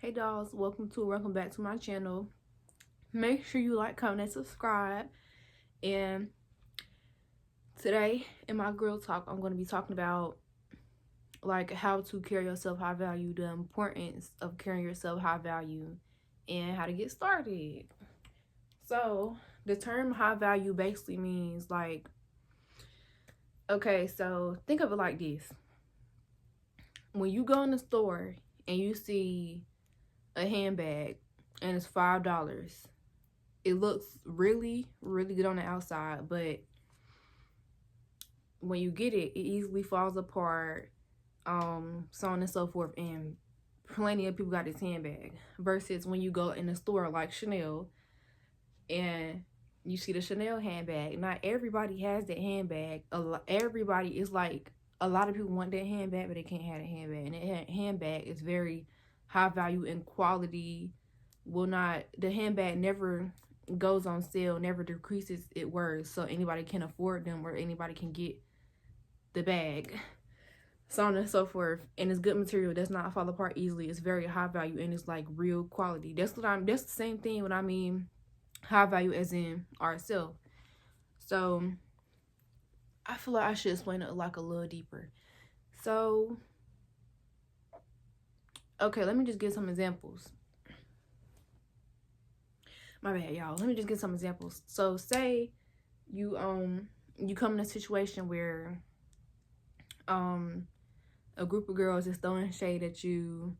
Hey dolls, welcome back to my channel. Make sure you like, comment, and subscribe. And today in my girl talk, I'm going to be talking about like how to carry yourself high value, the importance of carrying yourself high value, and how to get started. So the term high value basically means like, okay, so think of it like this. When you go in the store and you see a handbag and it's $5, it looks really good on the outside, but when you get it, it easily falls apart, so on and so forth. And plenty of people got this handbag. Versus when you go in a store like Chanel and you see the Chanel handbag, not everybody has that handbag. Everybody is like, a lot of people want that handbag, but they can't have a handbag. And that handbag is very high value and quality. The handbag never goes on sale, never decreases its worth, so anybody can afford them or anybody can get the bag, so on and so forth. And it's good material, does not fall apart easily. It's very high value and it's like real quality. That's the same thing when I mean high value, as in ourselves. So I feel like I should explain it like a little deeper. So okay, let me just give some examples. My bad, y'all. Let me just give some examples. So say you come in a situation where a group of girls is throwing shade at you,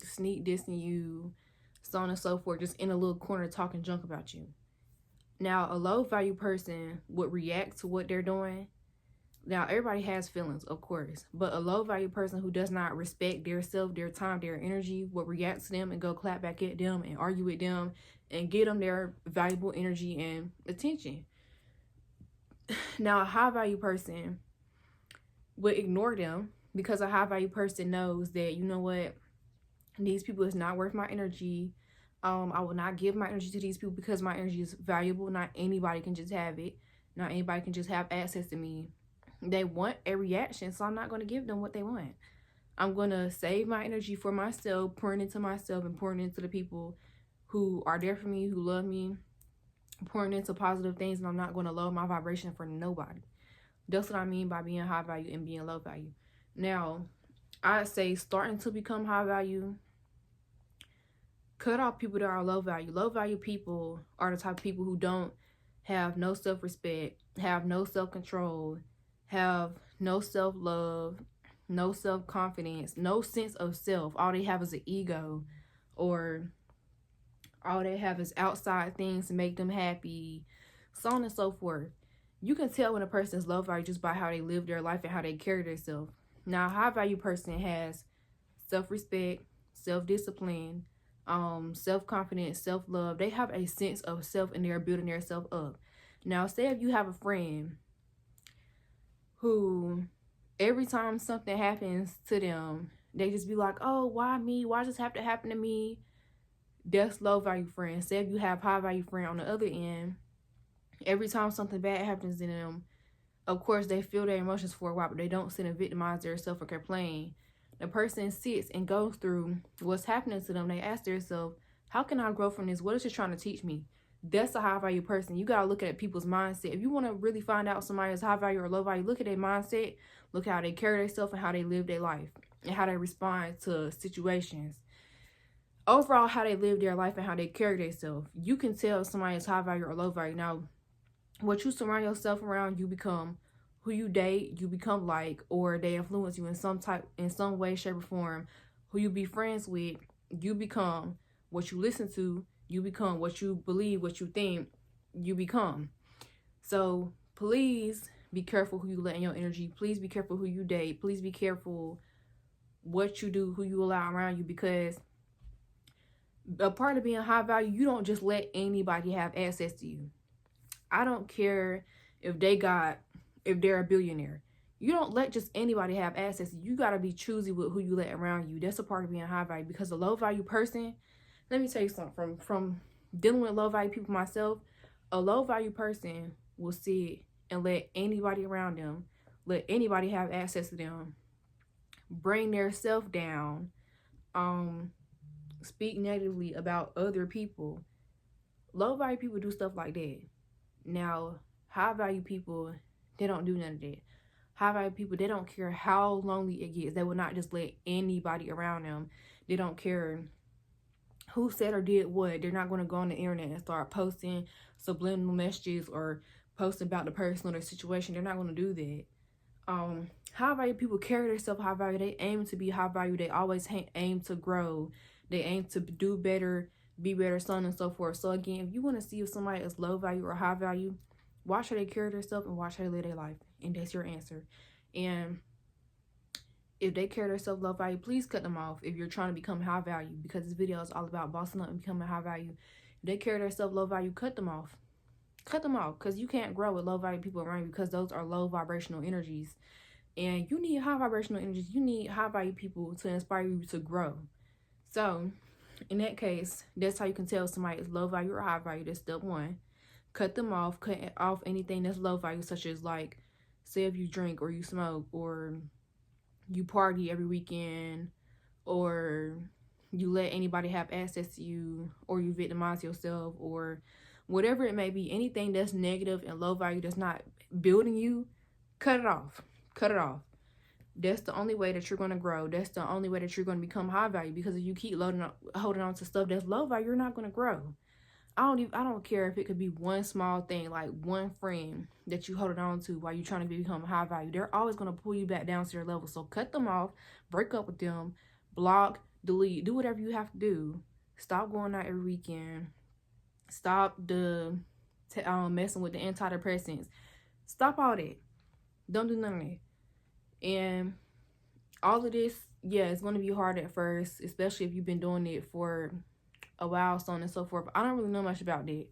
sneak dissing you, so on and so forth, just in a little corner talking junk about you. Now, a low value person would react to what they're doing. Now, everybody has feelings, of course, but a low value person who does not respect their self, their time, their energy will react to them and go clap back at them and argue with them and get them their valuable energy and attention. Now, a high value person would ignore them because a high value person knows that, you know what, these people is not worth my energy. I will not give my energy to these people because my energy is valuable. Not anybody can just have it. Not anybody can just have access to me. They want a reaction, so I'm not going to give them what they want. I'm going to save my energy for myself, pouring into myself and pouring into the people who are there for me, who love me, pouring into positive things, and I'm not going to lower my vibration for nobody. That's what I mean by being high value and being low value. Now, I'd say starting to become high value, cut off people that are low value. Low value people are the type of people who don't have no self-respect, have no self-control, have no self-love, no self-confidence, no sense of self. All they have is an ego, or all they have is outside things to make them happy, so on and so forth. You can tell when a person is low value just by how they live their life and how they carry themselves. Now, a high value person has self-respect, self-discipline, self-confidence, self-love. They have a sense of self and they're building their self up. Now, say if you have a friend who every time something happens to them, they just be like, oh, why me? Why does this have to happen to me? That's low value friend. Say if you have high value friend on the other end, every time something bad happens to them, of course they feel their emotions for a while, but they don't sit and victimize themselves or complain. The person sits and goes through what's happening to them. They ask themselves, how can I grow from this? What is it trying to teach me? That's a high value person. You got to look at people's mindset. If you want to really find out somebody is high value or low value, look at their mindset. Look how they carry themselves and how they live their life and how they respond to situations. Overall, how they live their life and how they carry themselves. You can tell if somebody is high value or low value. Now, what you surround yourself around, you become. Who you date, you become like, or they influence you in some way, shape, or form. Who you be friends with, you become. What you listen to, you become. What you believe, what you think, you become. So please be careful who you let in your energy. Please be careful who you date. Please be careful what you do, who you allow around you, because a part of being high value, you don't just let anybody have access to you. I don't care if they're a billionaire. You don't let just anybody have access. You got to be choosy with who you let around you. That's a part of being high value, because a low value person, let me tell you something, from dealing with low value people myself, a low value person will sit and let anybody around them, let anybody have access to them, bring their self down, speak negatively about other people. Low value people do stuff like that. Now, high value people, they don't do none of that. High value people, they don't care how lonely it gets. They will not just let anybody around them. They don't care who said or did what. They're not going to go on the internet and start posting subliminal messages or posting about the person or the situation. They're not going to do that. High value people carry themselves high value. They aim to be high value. They always aim to grow. They aim to do better, be better, so on and so forth. So again, if you want to see if somebody is low value or high value, watch how they carry themselves and watch how they live their life, and that's your answer. And if they carry themselves low value, please cut them off if you're trying to become high value, because this video is all about bossing up and becoming high value. If they carry themselves low value, cut them off. Cut them off, because you can't grow with low value people around you, because those are low vibrational energies. And you need high vibrational energies. You need high value people to inspire you to grow. So in that case, that's how you can tell somebody is low value or high value. That's step one. Cut them off. Cut off anything that's low value, such as, like, say if you drink or you smoke or you party every weekend, or you let anybody have access to you, or you victimize yourself, or whatever it may be. Anything that's negative and low value that's not building you, cut it off. Cut it off. That's the only way that you're going to grow. That's the only way that you're going to become high value, because if you keep holding on to stuff that's low value, you're not going to grow. I don't care if it could be one small thing, like one friend that you hold on to while you're trying to become high value. They're always going to pull you back down to their level. So cut them off, break up with them, block, delete, do whatever you have to do. Stop going out every weekend. Stop messing with the antidepressants. Stop all that. Don't do none of that. And all of this, yeah, it's going to be hard at first, especially if you've been doing it for a while, so on and so forth. I don't really know much about that,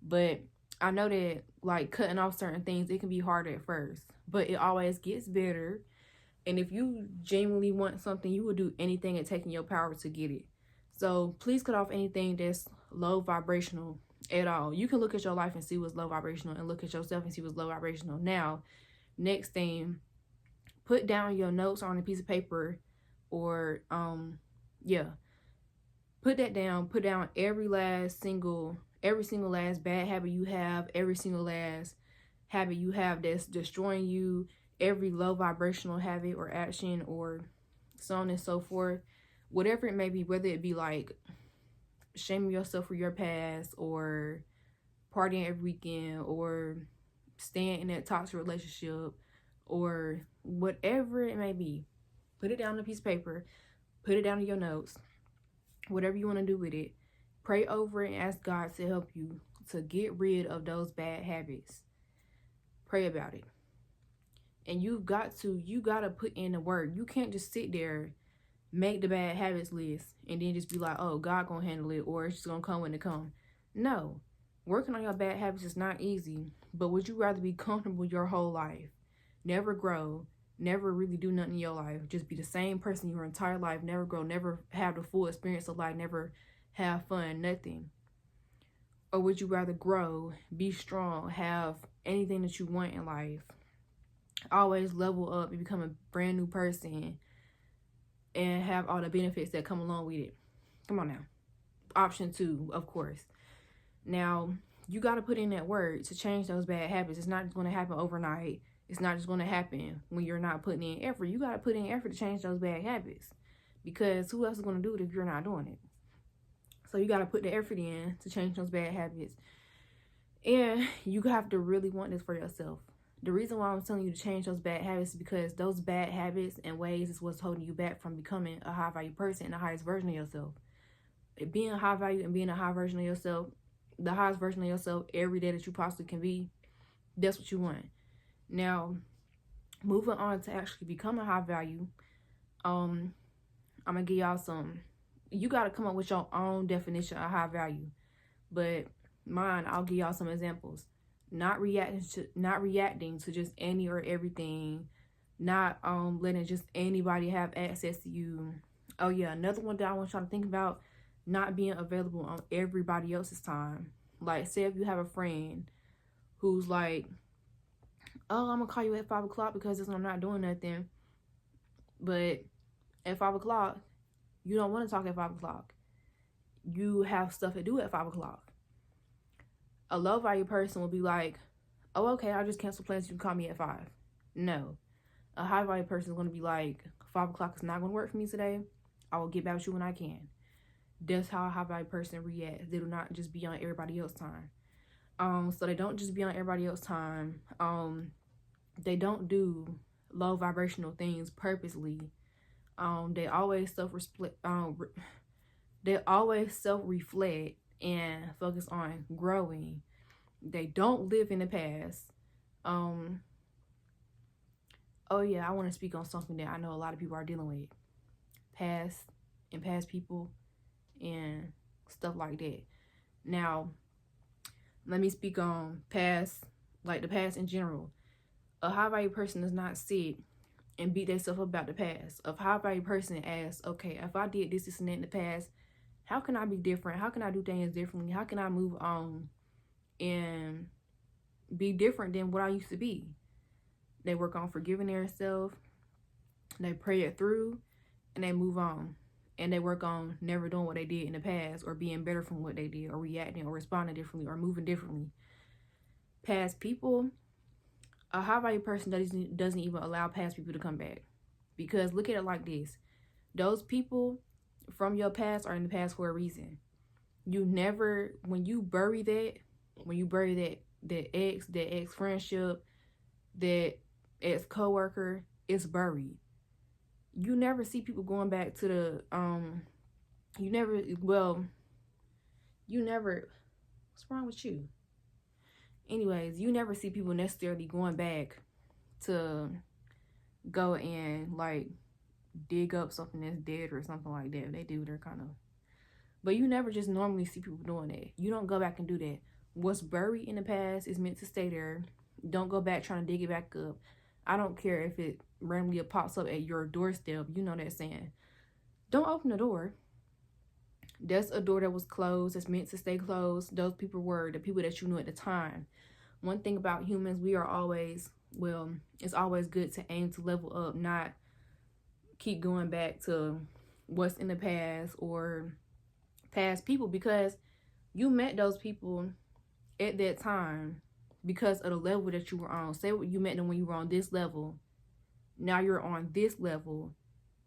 but I know that, like, cutting off certain things, it can be hard at first, but it always gets better. And if you genuinely want something, you will do anything it takes in your power to get it. So please cut off anything that's low vibrational at all. You can look at your life and see what's low vibrational, and look at yourself and see what's low vibrational. Now, next thing, put down your notes on a piece of paper, or put that down. Put down every single last bad habit you have, every single last habit you have that's destroying you, every low vibrational habit or action, or so on and so forth. Whatever it may be, whether it be like shaming yourself for your past, or partying every weekend, or staying in that toxic relationship, or whatever it may be. Put it down on a piece of paper. Put it down in your notes. Whatever you want to do with it. Pray over it and ask God to help you to get rid of those bad habits. Pray about it. And you got to put in the work. You can't just sit there, make the bad habits list, and then just be like, oh, God gonna handle it, or it's just gonna come when it comes. No. Working on your bad habits is not easy. But would you rather be comfortable your whole life, never grow, never really do nothing in your life, just be the same person your entire life, never grow, never have the full experience of life, never have fun, nothing? Or would you rather grow, be strong, have anything that you want in life, always level up and become a brand new person, and have all the benefits that come along with it? Come on now. Option 2, of course. Now, you got to put in that work to change those bad habits. It's not just going to happen overnight. It's not just going to happen when you're not putting in effort. You got to put in effort to change those bad habits, because who else is going to do it if you're not doing it? So you got to put the effort in to change those bad habits. And you have to really want this for yourself. The reason why I'm telling you to change those bad habits is because those bad habits and ways is what's holding you back from becoming a high value person and the highest version of yourself. Being a high value and being a high version of yourself, the highest version of yourself every day that you possibly can be, that's what you want. Now, moving on to actually become a high value, I'm gonna give y'all some. You gotta come up with your own definition of high value, but mine, I'll give y'all some examples. Not reacting to just any or everything. Not letting just anybody have access to you. Oh yeah, another one that I want y'all to think about: not being available on everybody else's time. Like, say if you have a friend who's like, oh, I'm gonna call you at 5 o'clock because I'm not doing nothing. But at 5 o'clock, You don't want to talk at 5 o'clock. You have stuff to do at 5 o'clock. A low value person will be like, oh, okay, I'll just cancel plans. You can call me at 5. No. A high value person is going to be like, 5 o'clock is not going to work for me today. I will get back with you when I can. That's how a high value person reacts. They do not just be on everybody else's time. So they don't just be on everybody else's time. They don't do low vibrational things purposely. They always self-reflect and focus on growing. They don't live in the past. Oh yeah, I want to speak on something that I know a lot of people are dealing with. Past people and stuff like that. Now, let me speak on past, like the past in general. A high value person does not sit and beat themselves up about the past. A high value person asks, okay, if I did this, and that in the past, how can I be different? How can I do things differently? How can I move on and be different than what I used to be? They work on forgiving themselves. They pray it through and they move on. And they work on never doing what they did in the past or being better from what they did or reacting or responding differently or moving differently. Past people, a high value person doesn't even allow past people to come back. Because look at it like this. Those people from your past are in the past for a reason. You never, when you bury that ex friendship, that ex coworker, it's buried. You never see people going back to the what's wrong with you? Anyways, you never see people necessarily going back to go and like dig up something that's dead or something like that. If they do, they're kind of, but you never just normally see people doing that. You don't go back and do that. What's buried in the past is meant to stay there. Don't go back trying to dig it back up. I don't care if it randomly pops up at your doorstep. You know that saying. Don't open the door. That's a door that was closed. It's meant to stay closed. Those people were the people that you knew at the time. One thing about humans, we are always, it's always good to aim to level up, not keep going back to what's in the past or past people, because you met those people at that time because of the level that you were on. Say what you met them when you were on this level. Now you're on this level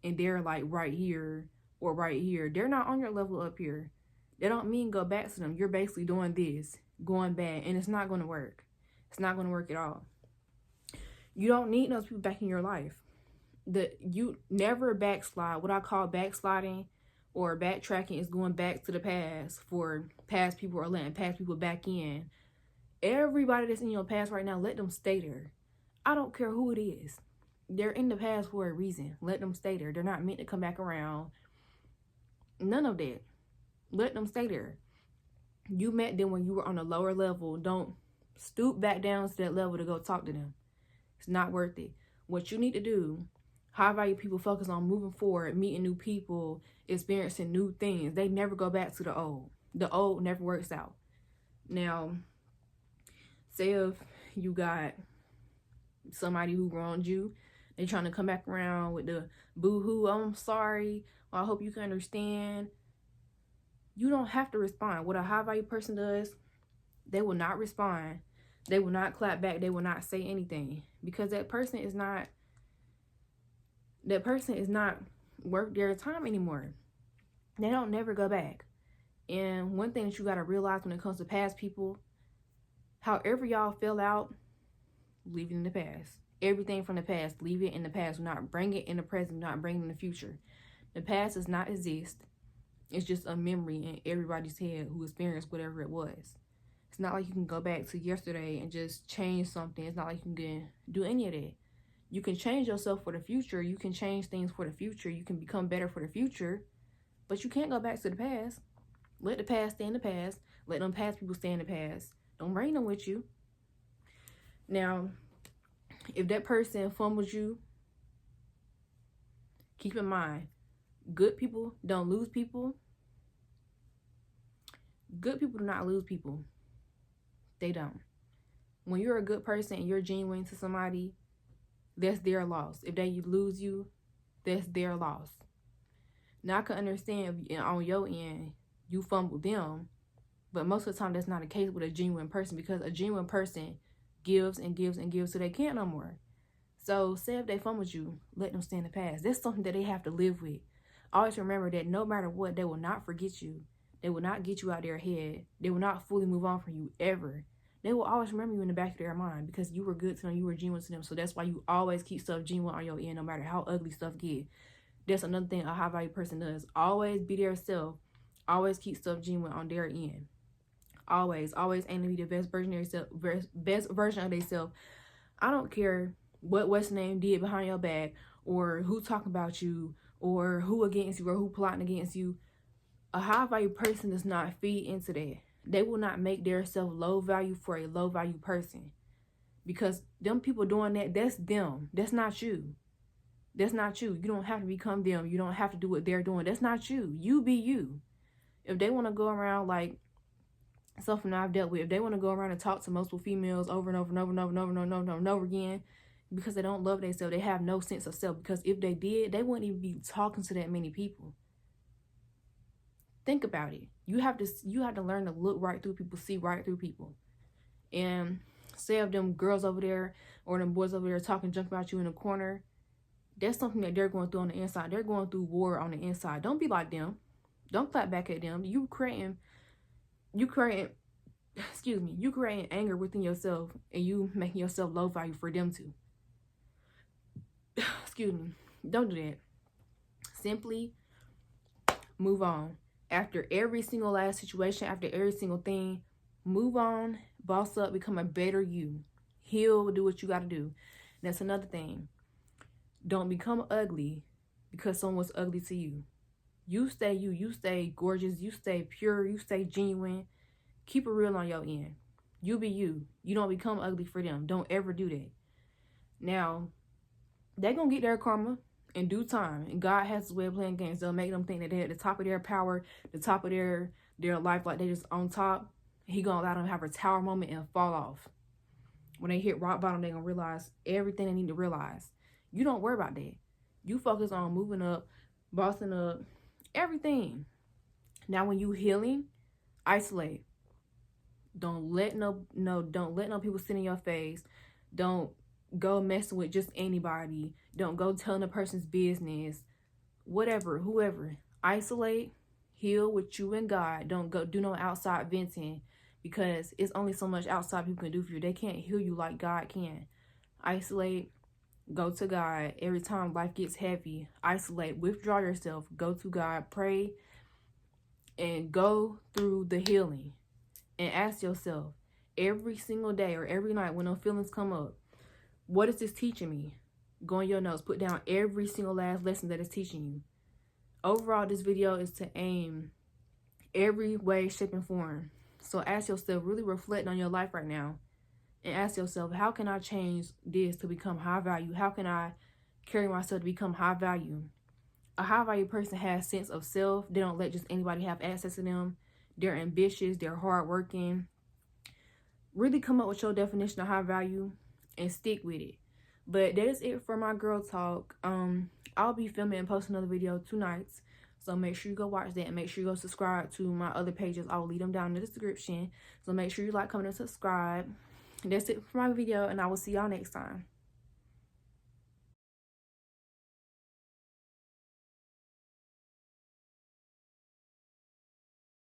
and they're like right here or right here. They're not on your level up here. That don't mean go back to them. You're basically doing this, going back, and it's not going to work. It's not going to work at all. You don't need those people back in your life. You never backslide. What I call backsliding or backtracking is going back to the past for past people or letting past people back in. Everybody that's in your past right now, let them stay there. I don't care who it is. They're in the past for a reason. Let them stay there. They're not meant to come back around. None of that. Let them stay there. You met them when you were on a lower level. Don't stoop back down to that level to go talk to them. It's not worth it. What you need to do, high value people focus on moving forward, meeting new people, experiencing new things. They never go back to the old. The old never works out. Now, say if you got somebody who wronged you, they trying to come back around with the boo-hoo, oh, I'm sorry, well, I hope you can understand. You don't have to respond. What a high value person does, they will not respond. They will not clap back. They will not say anything, because that person is not worth their time anymore. They don't never go back. And one thing that you got to realize when it comes to past people, however y'all fell out, leave it in the past. Everything from the past, leave it in the past. Do not bring it in the present. Do not bring it in the future. The past does not exist. It's just a memory in everybody's head who experienced whatever it was. It's not like you can go back to yesterday and just change something. It's not like you can do any of that. You can change yourself for the future. You can change things for the future. You can become better for the future. But you can't go back to the past. Let the past stay in the past. Let them past people stay in the past. Don't bring them with you. Now, if that person fumbles you, keep in mind, good people don't lose people. Good people do not lose people. They don't. When you're a good person and you're genuine to somebody, that's their loss. If they lose you, that's their loss. Now I can understand if on your end you fumble them, but most of the time that's not the case with a genuine person, because a genuine person gives and gives and gives till they can't no more. So say if they fumbled you, let them stay in the past. That's something that they have to live with. Always remember that no matter what, they will not forget you. They will not get you out of their head. They will not fully move on from you ever. They will always remember you in the back of their mind because you were good to them, you were genuine to them. So that's why you always keep stuff genuine on your end, no matter how ugly stuff get. That's another thing a high value person does. Always be their self. Always keep stuff genuine on their end. Always aim to be the best version of themselves. Best version of themselves. I don't care what what's name did behind your back, or who talking about you, or who against you, or who plotting against you. A high value person does not feed into that. They will not make their self low value for a low value person, because them people doing that, that's them. That's not you. That's not you. You don't have to become them. You don't have to do what they're doing. That's not you. You be you. If they want to go around, like something I've dealt with, if they want to go around and talk to multiple females over and over and over and over and over and over and over again, because they don't love themselves, they have no sense of self. Because if they did, they wouldn't even be talking to that many people. Think about it. You have to learn to look right through people, see right through people. And say if them girls over there or them boys over there talking junk about you in the corner, that's something that they're going through on the inside. They're going through war on the inside. Don't be like them. Don't clap back at them. You creating anger within yourself, and you making yourself low value for them to. Don't do that. Simply move on. After every single last situation, after every single thing, move on, boss up, become a better you. Heal, do what you got to do. That's another thing. Don't become ugly because someone's ugly to you. You stay you. You stay gorgeous. You stay pure. You stay genuine. Keep it real on your end. You be you. You don't become ugly for them. Don't ever do that. Now, they're going to get their karma in due time. And God has his way of playing games. They'll make them think that they're at the top of their power, the top of their life, like they just on top. He going to allow them to have a tower moment and fall off. When they hit rock bottom, they're going to realize everything they need to realize. You don't worry about that. You focus on moving up, bossing up, everything. Now, when you healing, isolate. Don't let no people sit in your face. Don't go messing with just anybody. Don't go telling a person's business. Whatever, whoever. Isolate, heal with you and God. Don't go do no outside venting, because it's only so much outside people can do for you. They can't heal you like God can. Isolate, go to God. Every time life gets heavy, isolate, withdraw yourself, go to God, pray, and go through the healing. And ask yourself every single day or every night when those feelings come up, what is this teaching me? Go in your notes, put down every single last lesson that it's teaching you. Overall, this video is to aim every way, shape, and form. So ask yourself, really reflect on your life right now, and ask yourself, how can I change this to become high value? How can I carry myself to become high value? A high value person has sense of self. They don't let just anybody have access to them. They're ambitious. They're hardworking. Really come up with your definition of high value and stick with it. But that is it for my girl talk. I'll be filming and posting another video 2 nights. So make sure you go watch that, and make sure you go subscribe to my other pages. I will leave them down in the description. So make sure you like, comment, and subscribe. And that's it for my video, and I will see y'all next time.